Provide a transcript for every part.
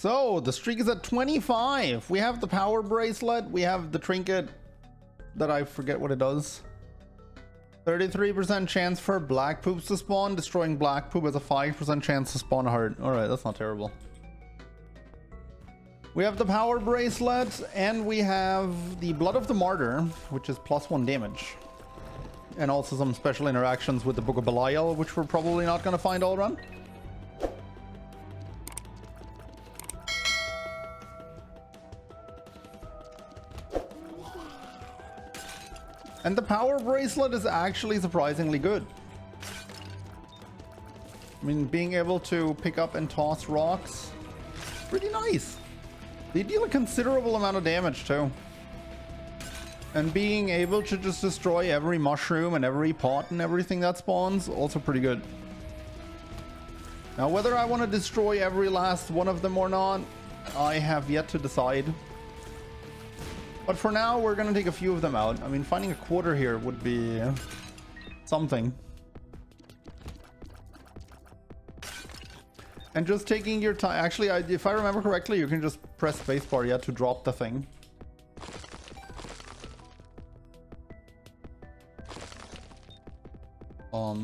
So the streak is at 25. We have the power bracelet. We have the trinket that I forget what it does. 33% chance for black poops to spawn. Destroying black poop has a 5% chance to spawn a heart. Alright, that's not terrible. We have the power bracelet, and we have the blood of the martyr, which is +1 damage. And also some special interactions with the Book of Belial, which we're probably not going to find all run. And the power bracelet is actually surprisingly good. I mean, being able to pick up and toss rocks, pretty nice. They deal a considerable amount of damage too. And being able to just destroy every mushroom and every pot and everything that spawns, also pretty good. Now, whether I want to destroy every last one of them or not, I have yet to decide. But for now, we're going to take a few of them out. I mean, finding a quarter here would be something. And just taking your time. Actually, if I remember correctly, you can just press spacebar, yeah, to drop the thing.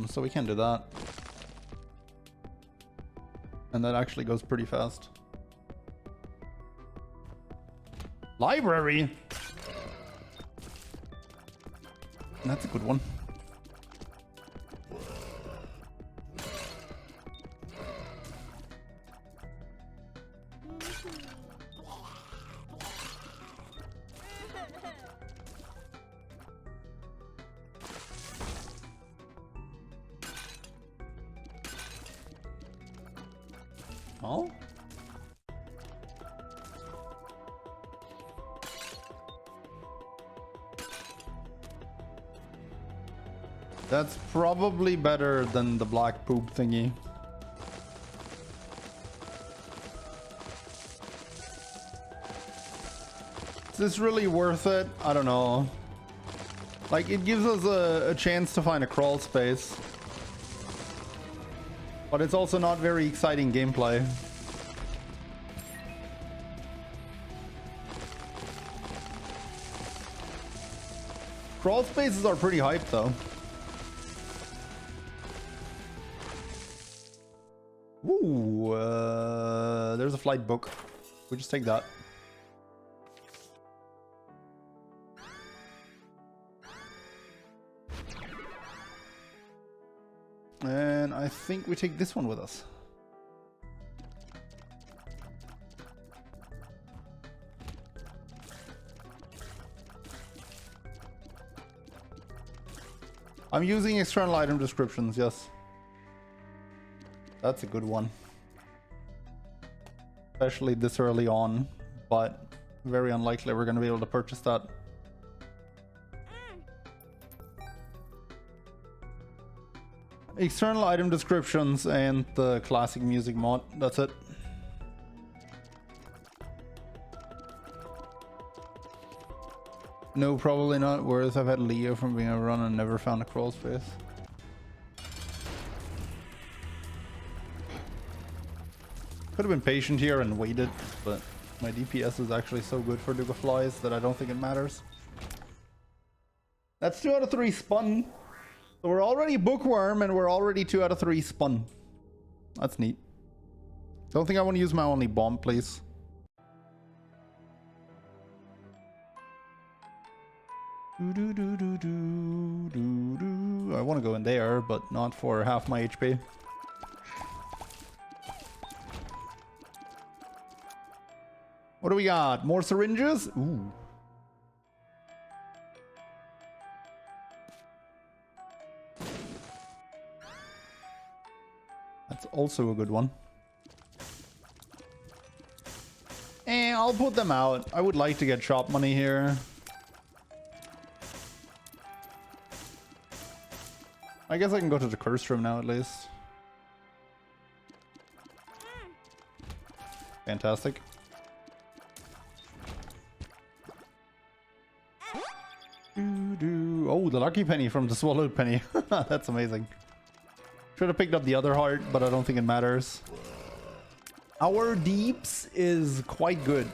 So we can do that. And that actually goes pretty fast. Library! That's a good one. Oh? That's probably better than the black poop thingy. Is this really worth it? I don't know. Like, it gives us a chance to find a crawl space. But it's also not very exciting gameplay. Crawl spaces are pretty hyped though. Ooh, there's a flight book. We just take that. And I think we take this one with us. I'm using external item descriptions, yes. That's a good one. Especially this early on, but very unlikely we're going to be able to purchase that. External item descriptions and the classic music mod, that's it. No, probably not. Whereas I've had Leo from being overrun and never found a crawl space. Could have been patient here and waited, but my DPS is actually so good for Duke of Flies that I don't think it matters. That's 2 out of 3 spun. So we're already bookworm and we're already 2 out of 3 spun. That's neat. Don't think I want to use my only bomb, please. I want to go in there, but not for half my HP. What do we got? More syringes? Ooh. That's also a good one. And I'll put them out. I would like to get shop money here. I guess I can go to the curse room now at least. Fantastic. Oh, the lucky penny from the swallowed penny. That's amazing. Should have picked up the other heart, but I don't think it matters. Our deeps is quite good.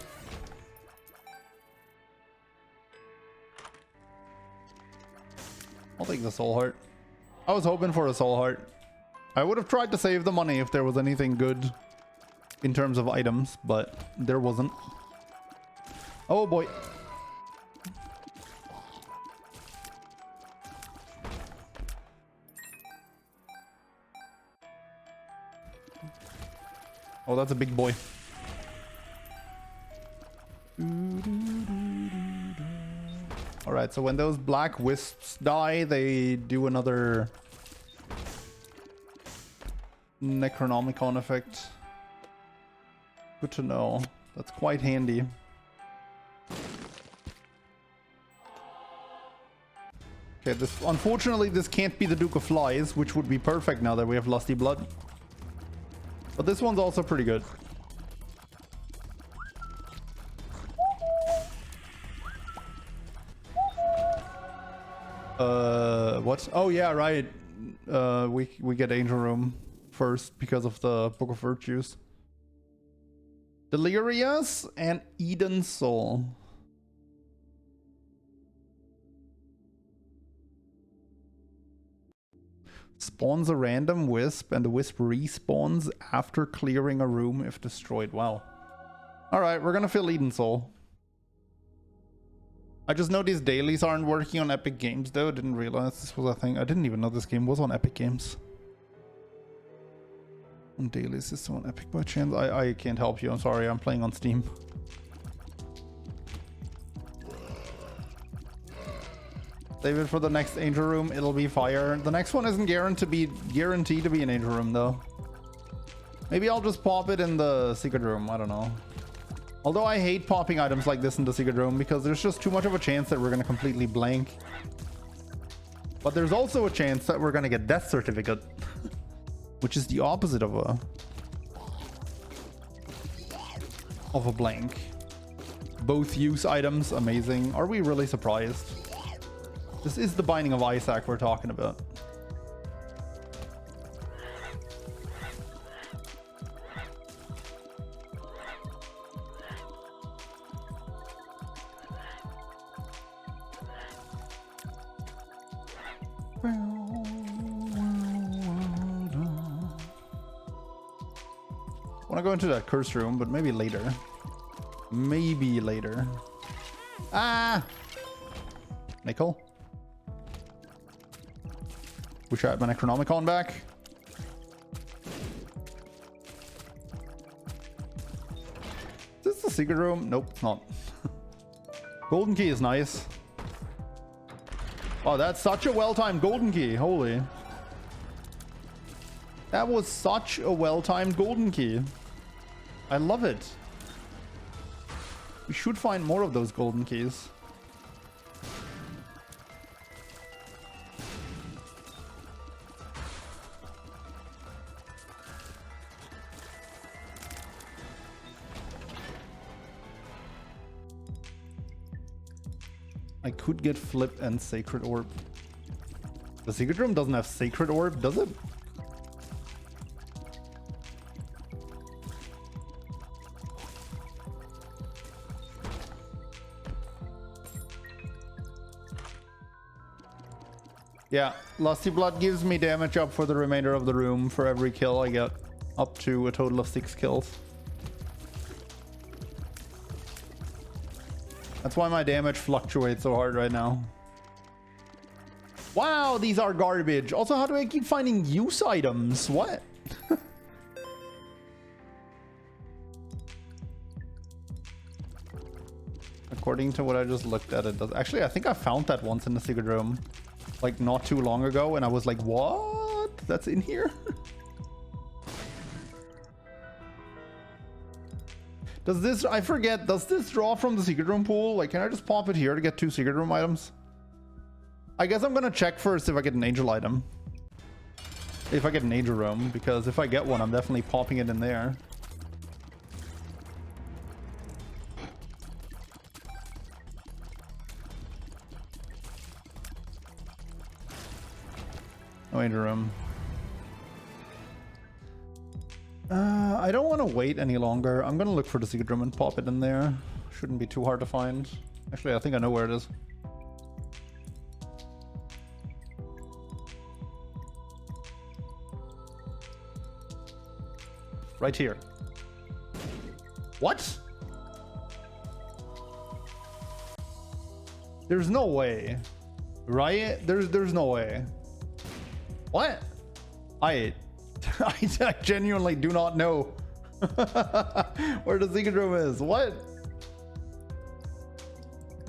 I'll take the soul heart. I was hoping for a soul heart. I would have tried to save the money if there was anything good in terms of items, but there wasn't. Oh boy. Oh, that's a big boy. Alright, so when those black wisps die, they do another Necronomicon effect. Good to know. That's quite handy. Okay, this unfortunately this can't be the Duke of Flies, which would be perfect now that we have Lusty Blood. But this one's also pretty good. What? Oh yeah, right. We get Angel Room first because of the Book of Virtues. Delirious and Eden Soul. Spawns a random wisp and the wisp respawns after clearing a room if destroyed. Wow. Alright, we're gonna fill Eden Soul. I just know these dailies aren't working on Epic Games though. Didn't realize this was a thing. I didn't even know this game was on Epic Games. On dailies, is this on Epic by chance? I can't help you. I'm sorry. I'm playing on Steam. Save it for the next Angel Room. It'll be fire. The next one isn't guaranteed to be an Angel Room though. Maybe I'll just pop it in the Secret Room. I don't know. Although I hate popping items like this in the Secret Room because there's just too much of a chance that we're going to completely blank. But there's also a chance that we're going to get Death Certificate. Which is the opposite of a blank. Both use items, amazing. Are we really surprised? This is the Binding of Isaac we're talking about. I want to go into that curse room, but maybe later. Maybe later. Ah! Nickel. Wish I had my Necronomicon back. Is this the secret room? Nope, it's not. Golden key is nice. Oh, that's such a well-timed golden key. Holy. That was such a well-timed golden key. I love it. We should find more of those golden keys. I could get Flip and Sacred Orb. The Secret Room doesn't have Sacred Orb, does it? Yeah, Lusty Blood gives me damage up for the remainder of the room. For every kill I get up to a total of 6 kills. That's why my damage fluctuates so hard right now. Wow, these are garbage. Also, how do I keep finding use items? What? According to what I just looked at, it does. Actually, I think I found that once in the secret room. Like not too long ago, and I was like, what? That's in here? Does this, I forget, does this draw from the secret room pool? Like, can I just pop it here to get 2 secret room items? I guess I'm gonna check first if I get an angel item. If I get an angel room, because if I get one, I'm definitely popping it in there. No angel room. I don't want to wait any longer. I'm gonna look for the secret room and pop it in there. Shouldn't be too hard to find. Actually, I think I know where it is. Right here. What? There's no way. Right? There's no way. What? I genuinely do not know where the secret room is. What?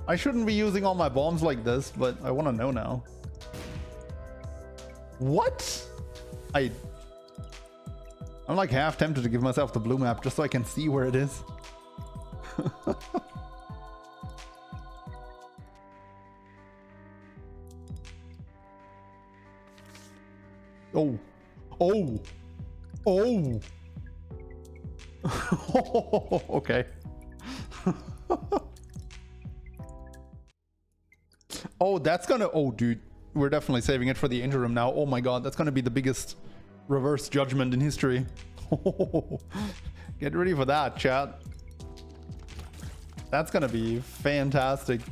I shouldn't be using all my bombs like this, but I want to know now. What? I'm like half tempted to give myself the blue map just so I can see where it is. Oh. Oh. Oh. Okay. Oh, that's gonna... Oh, dude. We're definitely saving it for the angel room now. Oh my god, that's gonna be the biggest reverse judgment in history. Get ready for that, chat. That's gonna be fantastic.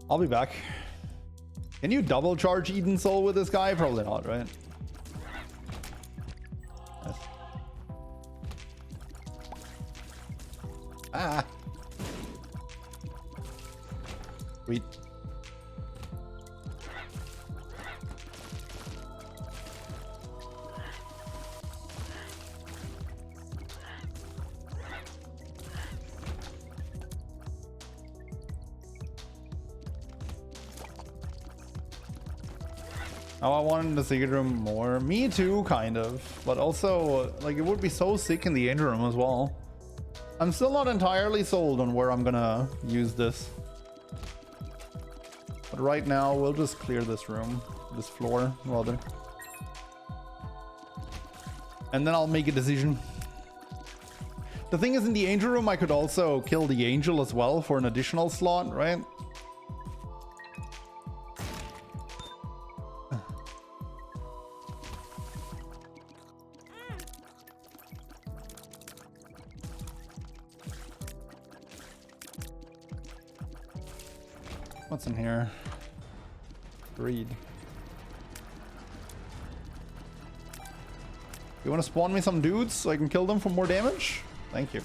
I'll be back. Can you double charge Eden Soul with this guy? Probably not, right? Nice. Ah. Sweet. Oh, I wanted the secret room more. Me too, kind of. But also, like, it would be so sick in the angel room as well. I'm still not entirely sold on where I'm gonna use this. But right now, we'll just clear this room. This floor, rather. And then I'll make a decision. The thing is, in the angel room, I could also kill the angel as well for an additional slot, right? What's in here? Greed. You want to spawn me some dudes so I can kill them for more damage? Thank you.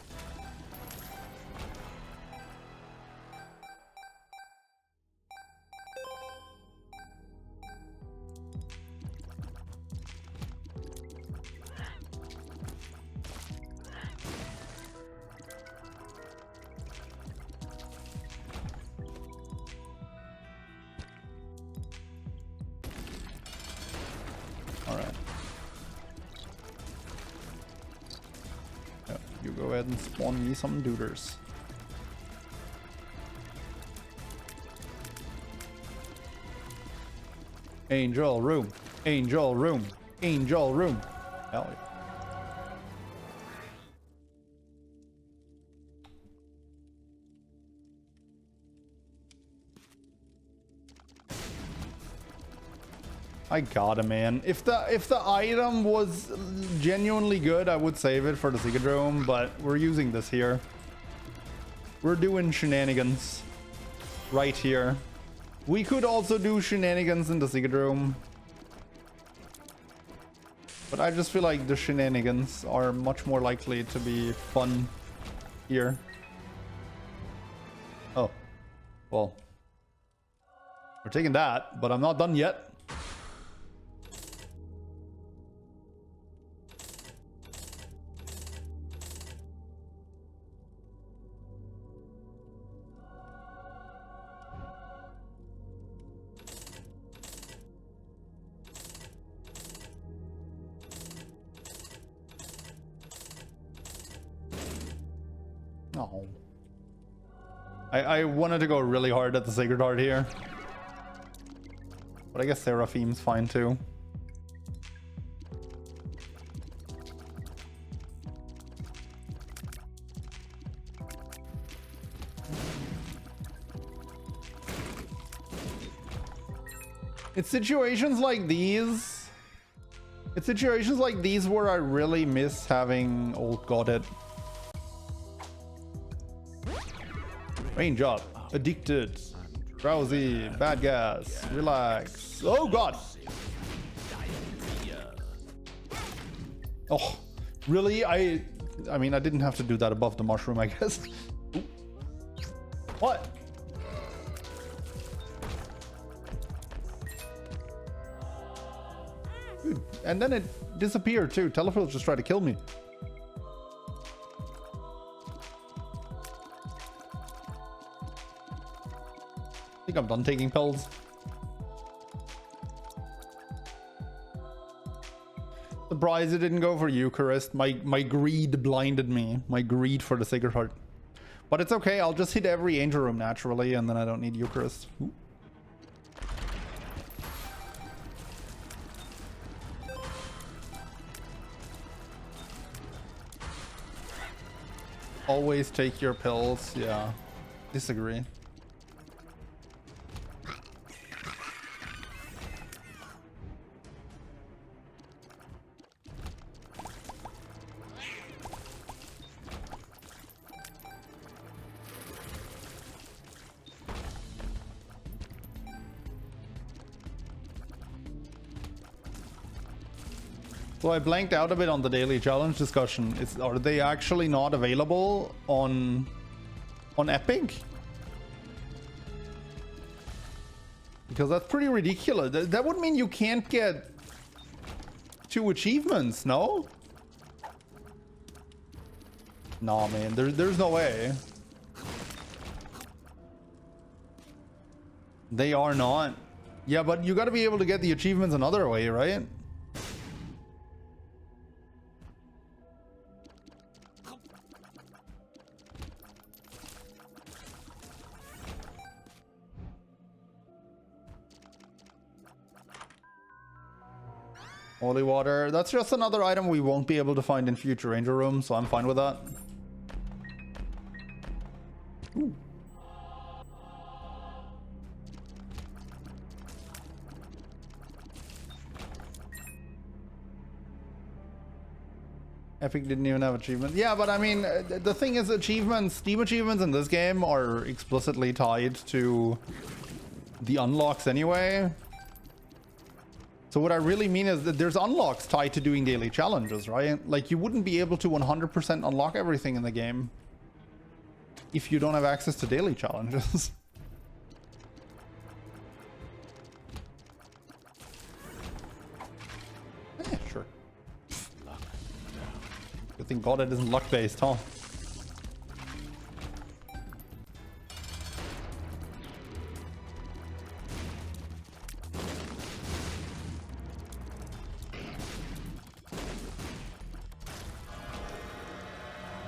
Go ahead and spawn me some duders. Angel room, angel room, angel room. Hell yeah. I got it, man. If the item was genuinely good, I would save it for the secret room, but we're using this here. We're doing shenanigans right here. We could also do shenanigans in the secret room, but I just feel like the shenanigans are much more likely to be fun here. Oh, well, we're taking that, but I'm not done yet. Oh. I wanted to go really hard at the Sacred Heart here. But I guess Seraphim's fine too. It's situations like these. It's situations like these where I really miss having old Godhead. Range up. Addicted. Drowsy. Bad gas. Relax. Oh god! Oh, really? I mean, I didn't have to do that above the mushroom, I guess. Ooh. What? Dude, and then it disappeared too. Telefill just tried to kill me. I think I'm done taking pills. Surprised it didn't go for Eucharist. My greed blinded me. My greed for the Sacred Heart. But it's okay. I'll just hit every Angel Room naturally, and then I don't need Eucharist. Ooh. Always take your pills. Yeah. Disagree. So I blanked out a bit on the daily challenge discussion. Are they actually not available on Epic? Because that's pretty ridiculous. That would mean you can't get 2 achievements, no? Nah, man, there's no way. They are not. Yeah, but you gotta be able to get the achievements another way, right? Holy water. That's just another item we won't be able to find in future Angel Rooms, so I'm fine with that. Ooh. Epic didn't even have achievements. Yeah, but I mean, the thing is, achievements, Steam achievements in this game are explicitly tied to the unlocks anyway. So what I really mean is that there's unlocks tied to doing daily challenges, right? Like, you wouldn't be able to 100% unlock everything in the game if you don't have access to daily challenges. Yeah, sure. Good thing Godhead isn't luck-based, huh?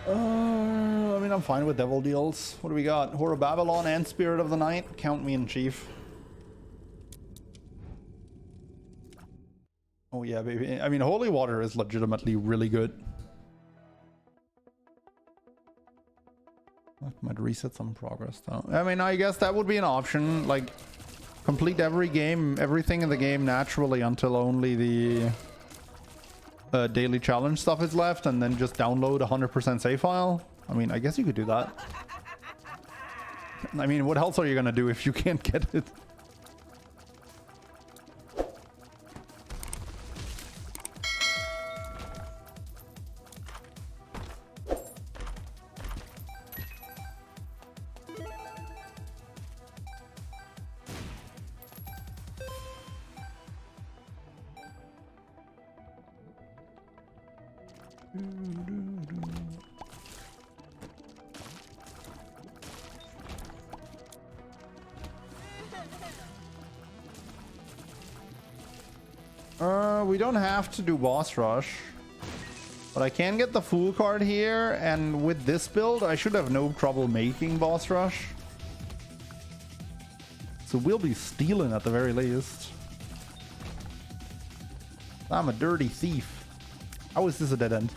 I mean, I'm fine with devil deals. What do we got? Whore of Babylon and Spirit of the Night. Count me in, chief. Oh yeah, baby. I mean, holy water is legitimately really good. That might reset some progress though. I mean, I guess that would be an option. Like, complete everything in the game naturally until only the daily challenge stuff is left, and then just download 100% save file. I mean, I guess you could do that. I mean, what else are you gonna do if you can't get it? We don't have to do boss rush, but I can get the Fool card here, and with this build I should have no trouble making boss rush. So we'll be stealing at the very least. I'm a dirty thief. How is this a dead end?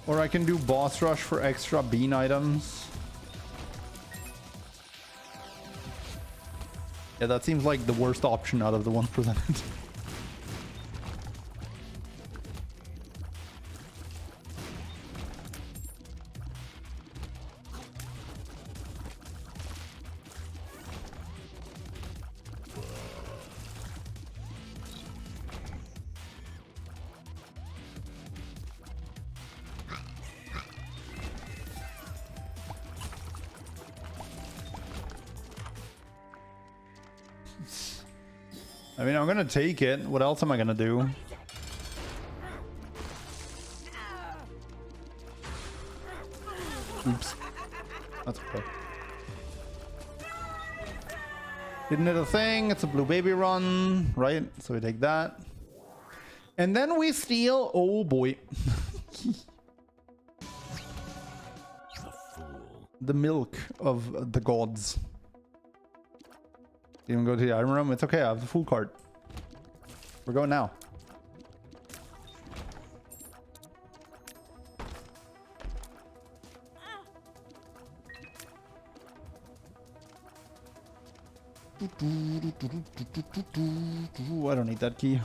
Or I can do boss rush for extra bean items. Yeah, that seems like the worst option out of the ones presented. I mean, I'm gonna take it. What else am I gonna do? Oops. That's okay. Didn't hit a thing. It's a blue baby run, right? So we take that. And then we steal... Oh, boy. The milk of the gods. Even go to the item room? It's okay, I have the full cart. We're going now. I don't need that key.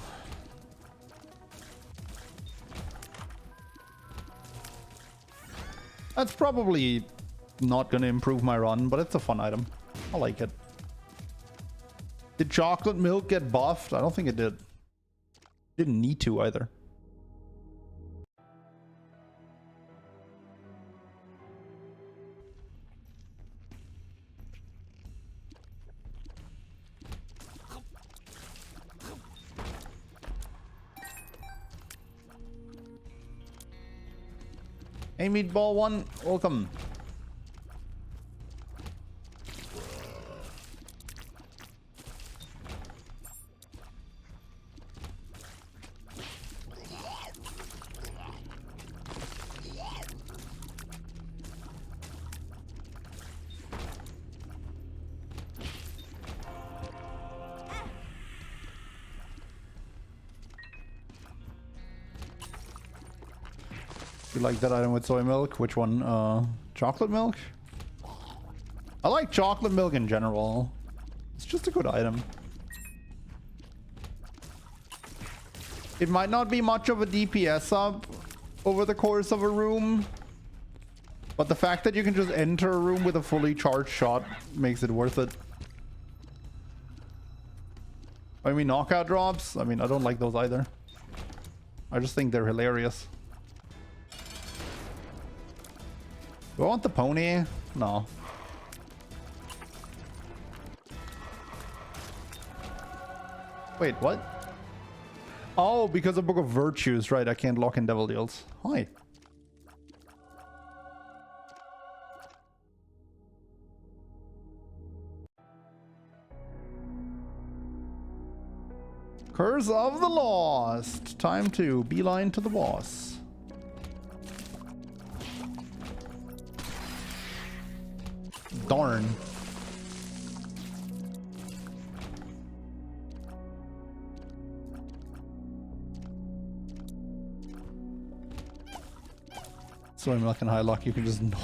That's probably not going to improve my run, but it's a fun item. I like it. Did chocolate milk get buffed? I don't think it did. Didn't need to either. Hey, Meatball One, welcome. You like that item with soy milk? Which one? Chocolate milk? I like chocolate milk in general. It's just a good item. It might not be much of a DPS up over the course of a room, but the fact that you can just enter a room with a fully charged shot makes it worth it. I mean, knockout drops? I mean, I don't like those either. I just think they're hilarious. Do I want the pony? No. Wait, what? Oh, because of Book of Virtues, right? I can't lock in devil deals. Hi. Curse of the Lost. Time to beeline to the boss. Darn. Soy milk and high luck, you can just notch.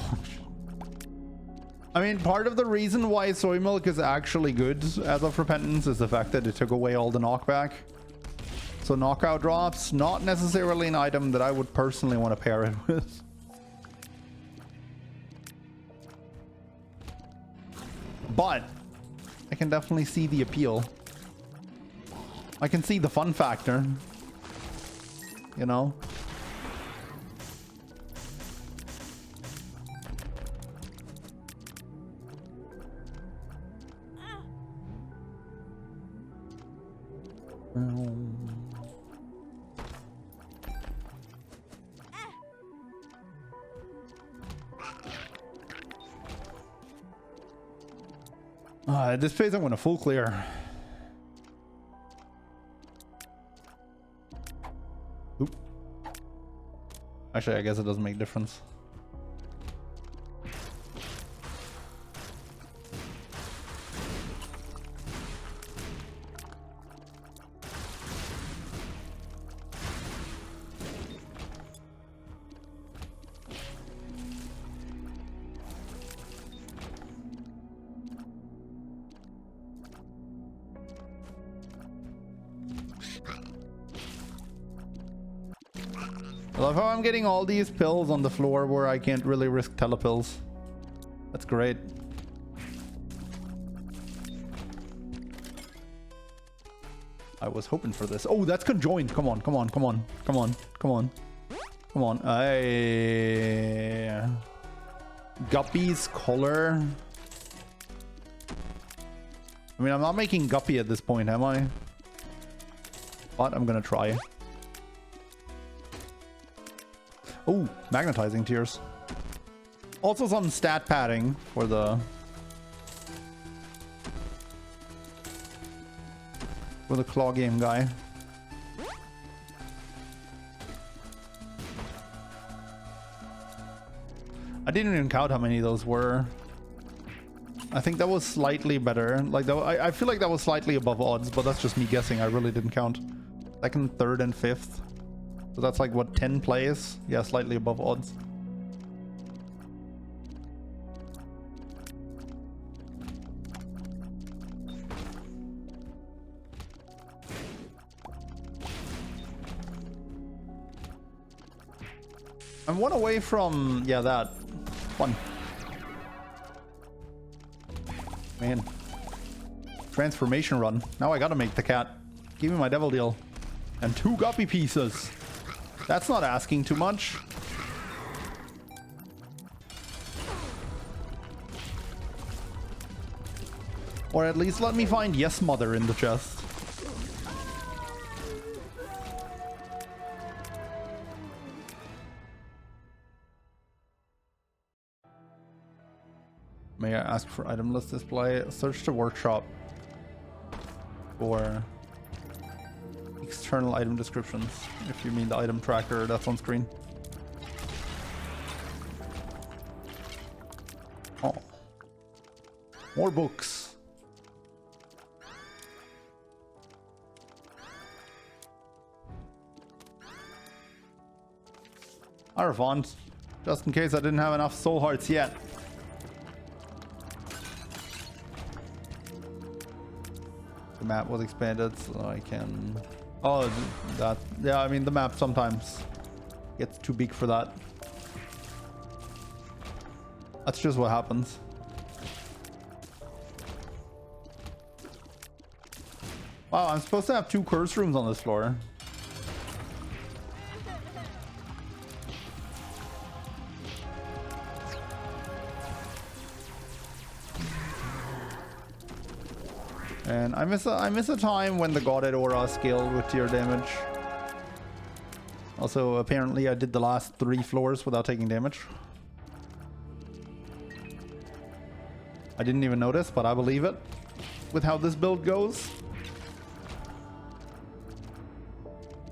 I mean, part of the reason why soy milk is actually good as of Repentance is the fact that it took away all the knockback. So knockout drops, not necessarily an item that I would personally want to pair it with. But I can definitely see the appeal. I can see the fun factor. You know? At this phase, I'm going to full clear. Oop. Actually, I guess it doesn't make a difference. I love how I'm getting all these pills on the floor where I can't really risk telepills. That's great. I was hoping for this. Oh, that's conjoined. Come on, come on, come on, come on, come on, come on. Guppy's color. I mean, I'm not making Guppy at this point, am I? But I'm gonna try. Oh, magnetizing tears. Also some stat padding for the claw game guy. I didn't even count how many those were. I think that was slightly better. Like I feel like that was slightly above odds, but that's just me guessing. I really didn't count. Second, third, and fifth. So that's like what, 10 plays? Yeah, slightly above odds. I'm one away from, yeah, that. One. Man. Transformation run. Now I gotta make the cat. Give me my devil deal. And 2 guppy pieces. That's not asking too much. Or at least let me find Yes Mother in the chest. May I ask for item list display? Search the workshop for external item descriptions, if you mean the item tracker that's on screen. Oh. More books. Arafont, just in case I didn't have enough soul hearts yet. The map was expanded, so I can... Oh, that... Yeah, I mean, the map sometimes gets too big for that. That's just what happens. Wow, I'm supposed to have 2 curse rooms on this floor. And I miss a time when the Godlate aura scaled with tier damage. Also, apparently I did the last 3 floors without taking damage. I didn't even notice, but I believe it with how this build goes.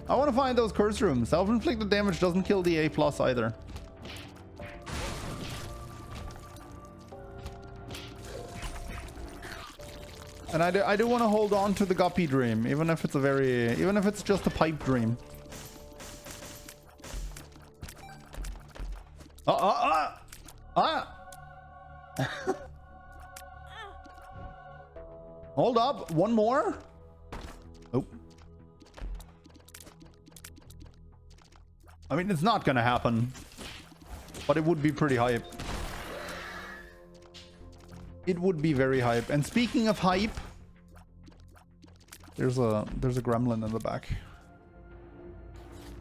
I want to find those curse rooms. Self-inflicted damage doesn't kill the A+ either. And I do want to hold on to the guppy dream, even if it's just a pipe dream. Hold up, one more. Oh. I mean, it's not gonna happen, but it would be pretty hype. It would be very hype. And speaking of hype, there's a gremlin in the back.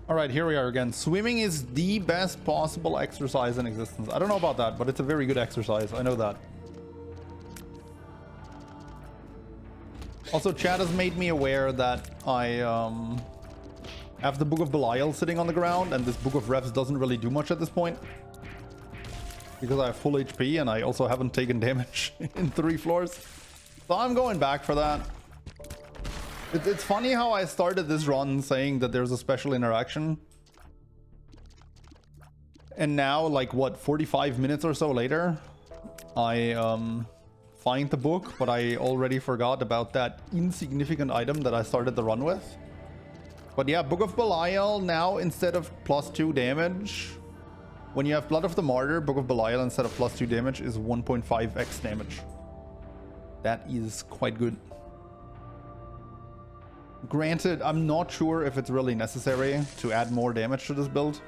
All right, here we are again. Swimming is the best possible exercise in existence. I don't know about that, but it's a very good exercise. I know that. Also, chat has made me aware that I have the Book of Belial sitting on the ground, and this Book of Refs doesn't really do much at this point. Because I have full HP and I also haven't taken damage in 3 floors. So I'm going back for that. It's funny how I started this run saying that there's a special interaction. And now, like, what, 45 minutes or so later, I find the book, but I already forgot about that insignificant item that I started the run with. But yeah, Book of Belial now, instead of +2 damage... When you have Blood of the Martyr, Book of Belial instead of +2 damage is 1.5x damage. That is quite good. Granted, I'm not sure if it's really necessary to add more damage to this build.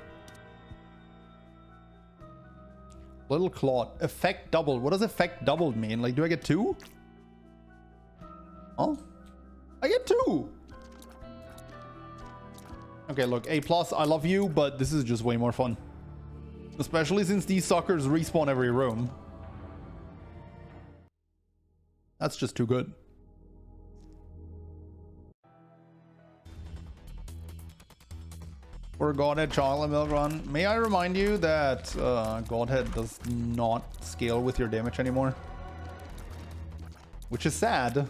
Little Claw. Effect doubled. What does effect doubled mean? Like, do I get 2? Oh, I get 2. Okay, look, A+, I love you, but this is just way more fun. Especially since these suckers respawn every room. That's just too good. For Godhead Chocolate Milk Run, may I remind you that Godhead does not scale with your damage anymore? Which is sad,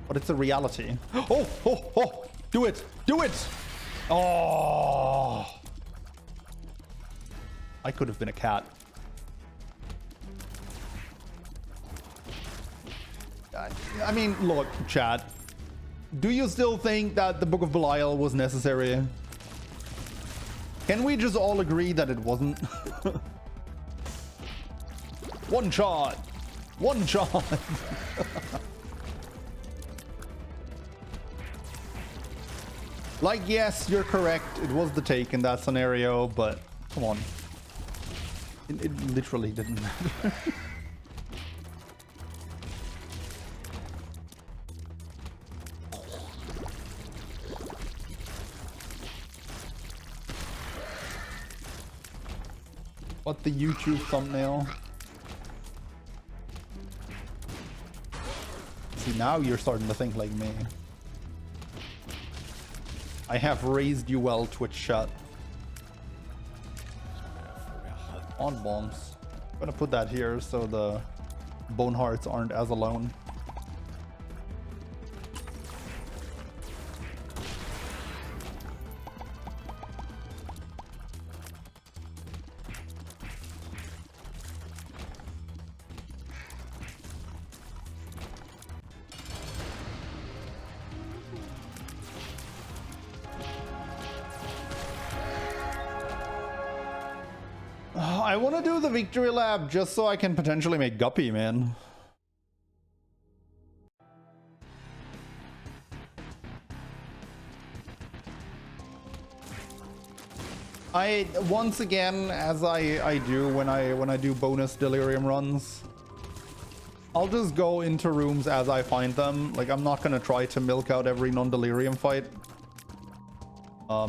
but it's a reality. Oh, oh, oh, do it, do it! Oh! I could have been a cat. I mean, look, chat. Do you still think that the Book of Belial was necessary? Can we just all agree that it wasn't? One shot! One shot! Like, yes, you're correct. It was the take in that scenario, but come on. It literally didn't matter. What the YouTube thumbnail? See, now you're starting to think like me. I have raised you well, Twitch chat. On bombs. I'm gonna put that here so the bone hearts aren't as alone. I want to do the victory lap just so I can potentially make Guppy, man. Once again, as I do when I do bonus delirium runs, I'll just go into rooms as I find them. Like, I'm not gonna try to milk out every non-delirium fight.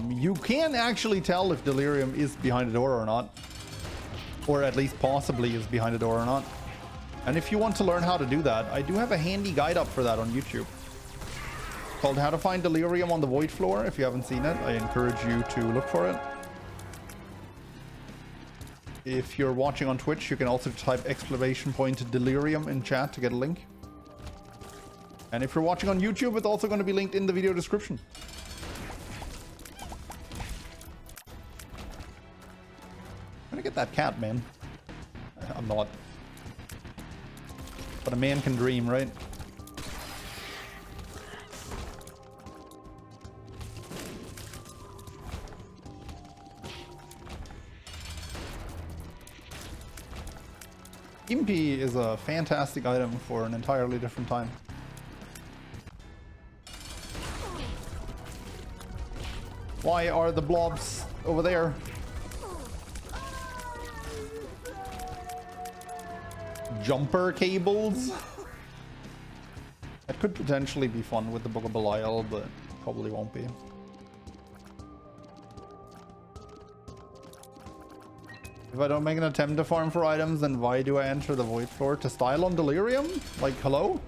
You can actually tell if delirium is behind a door or not. Or at least possibly is behind a door or not. And if you want to learn how to do that, I do have a handy guide up for that on YouTube. Called How to Find Delirium on the Void Floor. If you haven't seen it, I encourage you to look for it. If you're watching on Twitch, you can also type !delirium in chat to get a link. And if you're watching on YouTube, it's also going to be linked in the video description. I'm gonna get that cat, man. I'm not. But a man can dream, right? Impy is a fantastic item for an entirely different time. Why are the blobs over there? Jumper cables? That could potentially be fun with the Book of Belial, but probably won't be. If I don't make an attempt to farm for items, then why do I enter the Void Floor? To style on Delirium? Like, hello?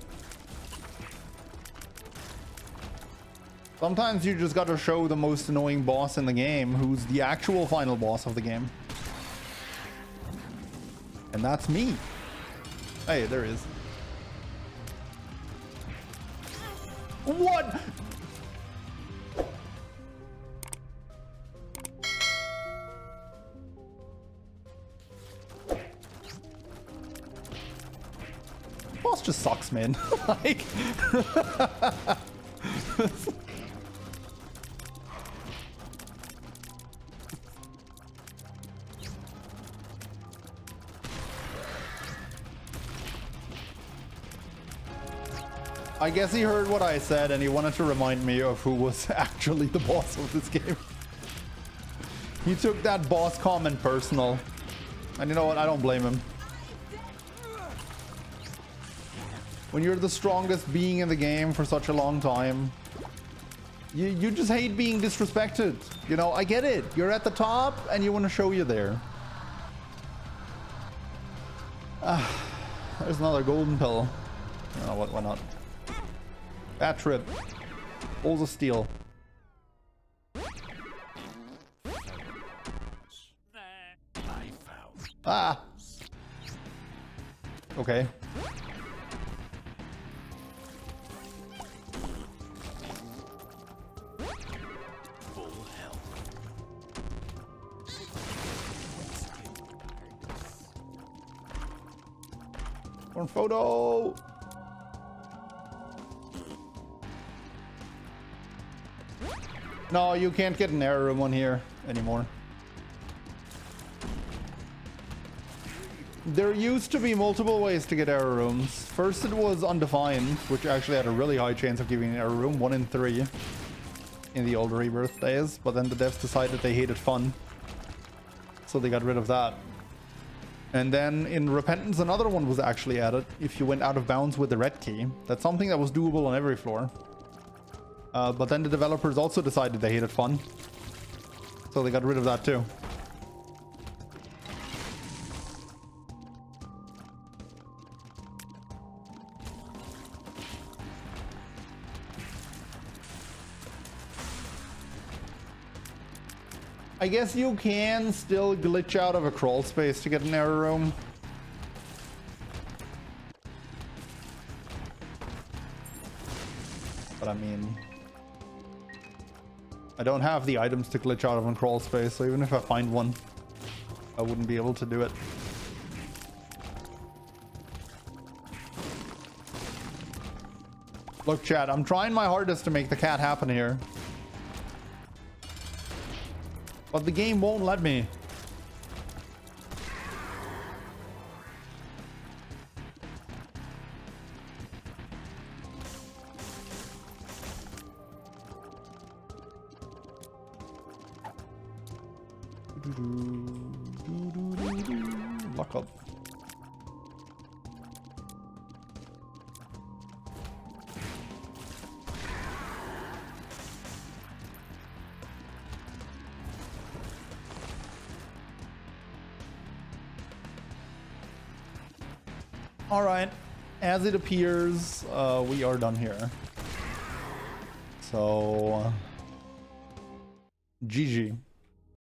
Sometimes you just gotta show the most annoying boss in the game, who's the actual final boss of the game. And that's me. Hey, there is. What? Boss just sucks, man. Like... I guess he heard what I said and he wanted to remind me of who was actually the boss of this game. He took that boss comment personal. And you know what? I don't blame him. When you're the strongest being in the game for such a long time, you just hate being disrespected. You know, I get it. You're at the top and you want to show you there. There's another golden pill. Oh, what? Why not? Bad trip. Balls of steel. Ah. Okay. One photo. No, you can't get an error room on here anymore. There used to be multiple ways to get error rooms. First it was undefined, which actually had a really high chance of giving an error room, 1 in 3 in the old Rebirth days, but then the devs decided they hated fun, so they got rid of that. And then in Repentance, another one was actually added. If you went out of bounds with the red key, that's something that was doable on every floor. But then the developers also decided they hated fun, so they got rid of that too. I guess you can still glitch out of a crawl space to get an error room. But I mean, I don't have the items to glitch out of a crawl space, so even if I find one, I wouldn't be able to do it. Look, chat, I'm trying my hardest to make the cat happen here. But the game won't let me. Lock up. All right, as it appears, we are done here. So, GG.